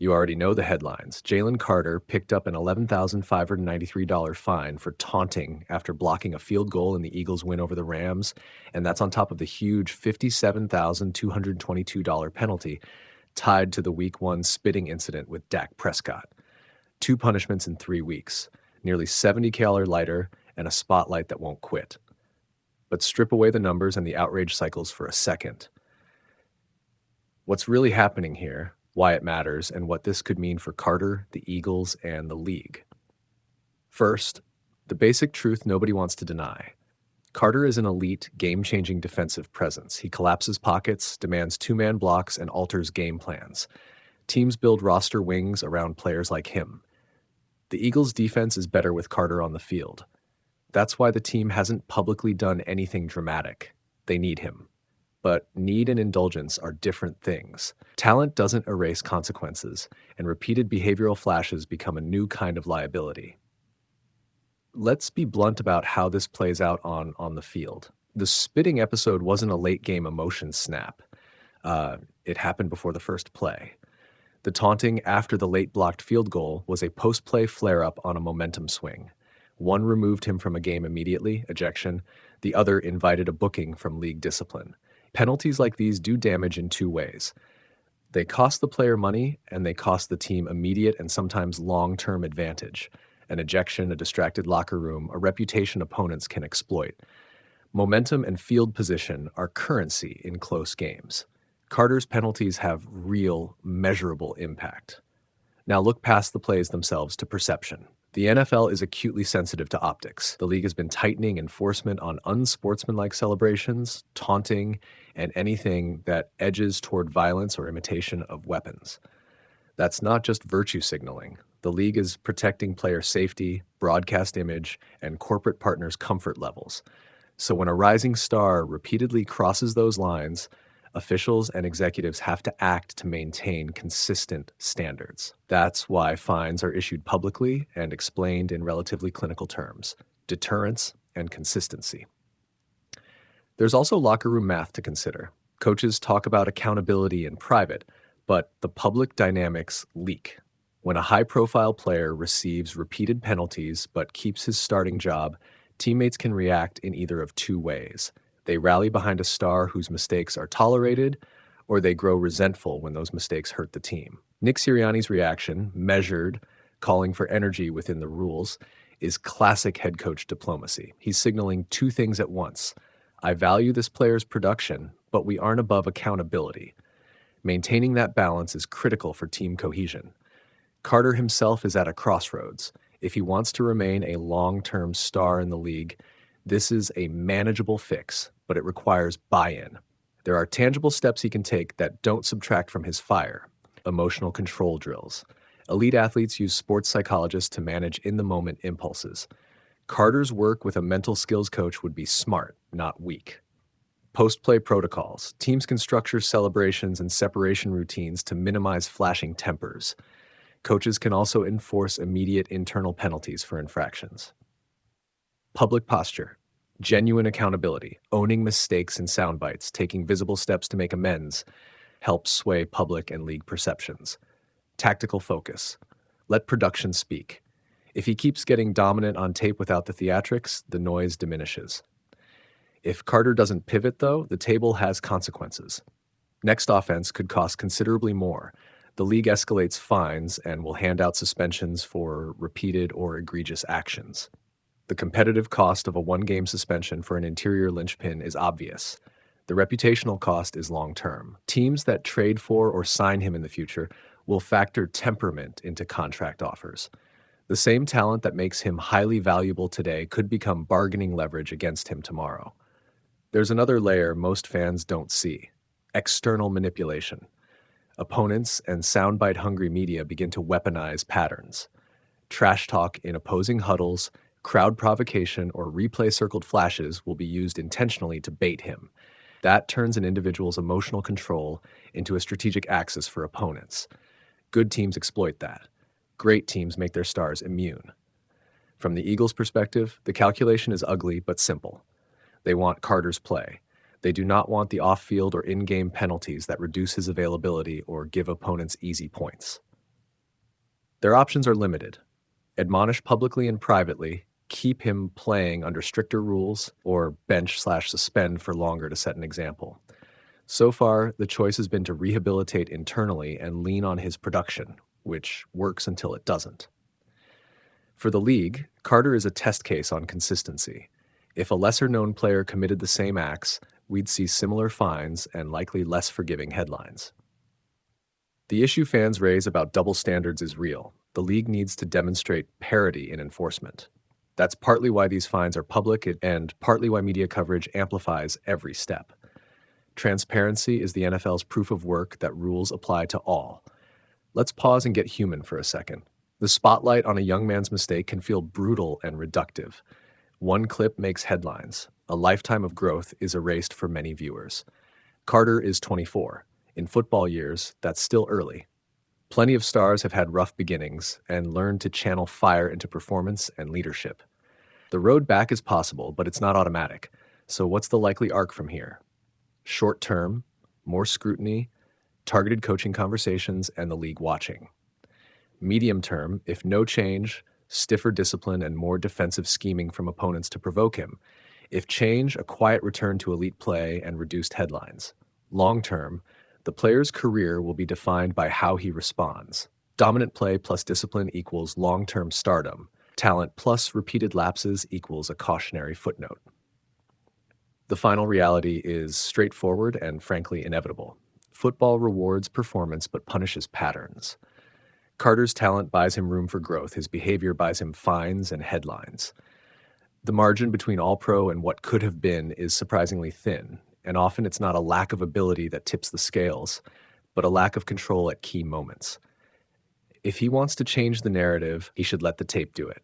You already know the headlines. Jalen Carter picked up an $11,593 fine for taunting after blocking a field goal in the Eagles' win over the Rams, and that's on top of the huge $57,222 penalty tied to the Week 1 spitting incident with Dak Prescott. 2 punishments in 3 weeks, nearly 70 lighter, and a spotlight that won't quit. But strip away the numbers and the outrage cycles for a second. What's really happening here, why it matters, and what this could mean for Carter, the Eagles, and the league. First, the basic truth nobody wants to deny. Carter is an elite, game-changing defensive presence. He collapses pockets, demands two-man blocks, and alters game plans. Teams build roster wings around players like him. The Eagles' defense is better with Carter on the field. That's why the team hasn't publicly done anything dramatic. They need him. But need and indulgence are different things. Talent doesn't erase consequences, and repeated behavioral flashes become a new kind of liability. Let's be blunt about how this plays out on the field. The spitting episode wasn't a late-game emotion snap. It happened before the first play. The taunting after the late blocked field goal was a post-play flare-up on a momentum swing. One removed him from a game immediately, ejection. The other invited a booking from league discipline. Penalties like these do damage in 2 ways. They cost the player money, and they cost the team immediate and sometimes long-term advantage. An ejection, a distracted locker room, a reputation opponents can exploit. Momentum and field position are currency in close games. Carter's penalties have real, measurable impact. Now look past the plays themselves to perception. The NFL is acutely sensitive to optics. The league has been tightening enforcement on unsportsmanlike celebrations, taunting, and anything that edges toward violence or imitation of weapons. That's not just virtue signaling. The league is protecting player safety, broadcast image, and corporate partners' comfort levels. So when a rising star repeatedly crosses those lines, officials and executives have to act to maintain consistent standards. That's why fines are issued publicly and explained in relatively clinical terms: deterrence and consistency. There's also locker room math to consider. Coaches talk about accountability in private, but the public dynamics leak. When a high-profile player receives repeated penalties but keeps his starting job, teammates can react in either of 2 ways. They rally behind a star whose mistakes are tolerated, or they grow resentful when those mistakes hurt the team. Nick Sirianni's reaction, measured, calling for energy within the rules, is classic head coach diplomacy. He's signaling 2 things at once. I value this player's production, but we aren't above accountability. Maintaining that balance is critical for team cohesion. Carter himself is at a crossroads. If he wants to remain a long-term star in the league, this is a manageable fix, but it requires buy-in. There are tangible steps he can take that don't subtract from his fire. Emotional control drills. Elite athletes use sports psychologists to manage in-the-moment impulses. Carter's work with a mental skills coach would be smart, not weak. Post-play protocols. Teams can structure celebrations and separation routines to minimize flashing tempers. Coaches can also enforce immediate internal penalties for infractions. Public posture. Genuine accountability. Owning mistakes and sound bites, taking visible steps to make amends, helps sway public and league perceptions. Tactical focus. Let production speak. If he keeps getting dominant on tape without the theatrics, the noise diminishes. If Carter doesn't pivot, though, the table has consequences. Next offense could cost considerably more. The league escalates fines and will hand out suspensions for repeated or egregious actions. The competitive cost of a 1-game suspension for an interior linchpin is obvious. The reputational cost is long-term. Teams that trade for or sign him in the future will factor temperament into contract offers. The same talent that makes him highly valuable today could become bargaining leverage against him tomorrow. There's another layer most fans don't see: external manipulation. Opponents and soundbite-hungry media begin to weaponize patterns. Trash talk in opposing huddles, crowd provocation, or replay-circled flashes will be used intentionally to bait him. That turns an individual's emotional control into a strategic axis for opponents. Good teams exploit that. Great teams make their stars immune. From the Eagles' perspective, the calculation is ugly but simple. They want Carter's play. They do not want the off-field or in-game penalties that reduce his availability or give opponents easy points. Their options are limited: admonish publicly and privately, keep him playing under stricter rules, or bench/suspend for longer to set an example. So far, the choice has been to rehabilitate internally and lean on his production, which works until it doesn't. For the league, Carter is a test case on consistency. If a lesser-known player committed the same acts, we'd see similar fines and likely less forgiving headlines. The issue fans raise about double standards is real. The league needs to demonstrate parity in enforcement. That's partly why these fines are public and partly why media coverage amplifies every step. Transparency is the NFL's proof of work that rules apply to all. Let's pause and get human for a second. The spotlight on a young man's mistake can feel brutal and reductive. One clip makes headlines. A lifetime of growth is erased for many viewers. Carter is 24. In football years, that's still early. Plenty of stars have had rough beginnings and learned to channel fire into performance and leadership. The road back is possible, but it's not automatic. So what's the likely arc from here? Short term, more scrutiny, targeted coaching conversations, and the league watching. Medium term, if no change, stiffer discipline and more defensive scheming from opponents to provoke him. If change, a quiet return to elite play and reduced headlines. Long term, the player's career will be defined by how he responds. Dominant play plus discipline equals long-term stardom. Talent plus repeated lapses equals a cautionary footnote. The final reality is straightforward and frankly inevitable. Football rewards performance but punishes patterns. Carter's talent buys him room for growth. His behavior buys him fines and headlines. The margin between all-pro and what could have been is surprisingly thin, and often it's not a lack of ability that tips the scales, but a lack of control at key moments. If he wants to change the narrative, he should let the tape do it.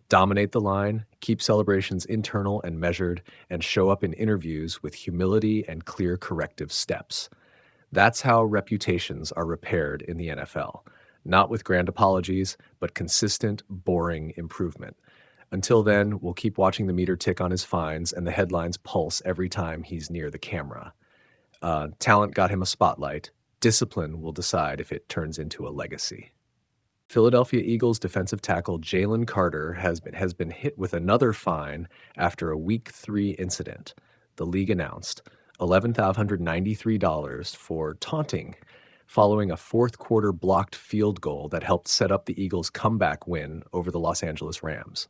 Dominate the line, keep celebrations internal and measured, and show up in interviews with humility and clear corrective steps. That's how reputations are repaired in the NFL. Not with grand apologies, but consistent, boring improvement. Until then, we'll keep watching the meter tick on his fines and the headlines pulse every time he's near the camera. Talent got him a spotlight. Discipline will decide if it turns into a legacy. Philadelphia Eagles defensive tackle Jalen Carter has been hit with another fine after a Week 3 incident. The league announced $11,193 for taunting, following a fourth-quarter blocked field goal that helped set up the Eagles' comeback win over the Los Angeles Rams.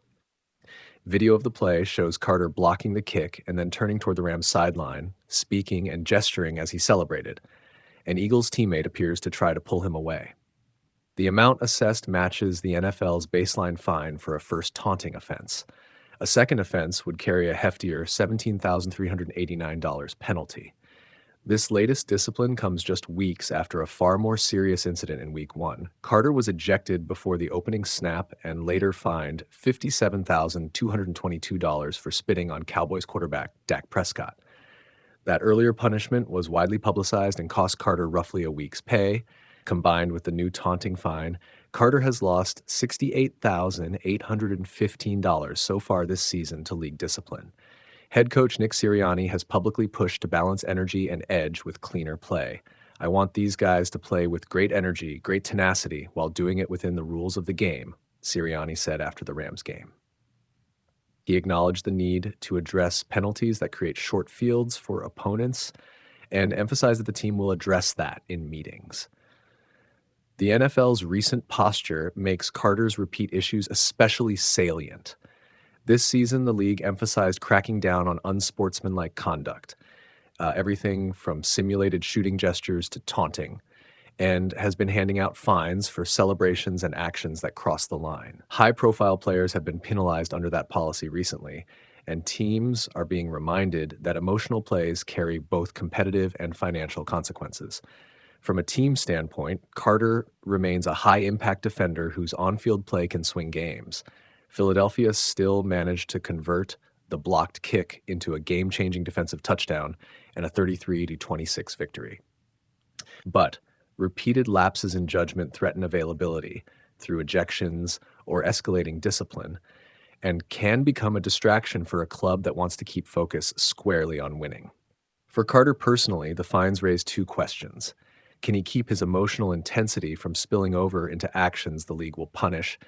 Video of the play shows Carter blocking the kick and then turning toward the Rams' sideline, speaking and gesturing as he celebrated. An Eagles teammate appears to try to pull him away. The amount assessed matches the NFL's baseline fine for a first taunting offense. A second offense would carry a heftier $17,389 penalty. This latest discipline comes just weeks after a far more serious incident in Week 1. Carter was ejected before the opening snap and later fined $57,222 for spitting on Cowboys quarterback Dak Prescott. That earlier punishment was widely publicized and cost Carter roughly a week's pay. Combined with the new taunting fine, Carter has lost $68,815 so far this season to league discipline. Head coach Nick Sirianni has publicly pushed to balance energy and edge with cleaner play. I want these guys to play with great energy, great tenacity, while doing it within the rules of the game, Sirianni said after the Rams game. He acknowledged the need to address penalties that create short fields for opponents and emphasized that the team will address that in meetings. The NFL's recent posture makes Carter's repeat issues especially salient. This season, the league emphasized cracking down on unsportsmanlike conduct, everything from simulated shooting gestures to taunting, and has been handing out fines for celebrations and actions that cross the line. High-profile players have been penalized under that policy recently, and teams are being reminded that emotional plays carry both competitive and financial consequences. From a team standpoint, Carter remains a high-impact defender whose on-field play can swing games. Philadelphia still managed to convert the blocked kick into a game-changing defensive touchdown and a 33-26 victory. But repeated lapses in judgment threaten availability through ejections or escalating discipline and can become a distraction for a club that wants to keep focus squarely on winning. For Carter personally, the fines raise two questions. Can he keep his emotional intensity from spilling over into actions the league will punish?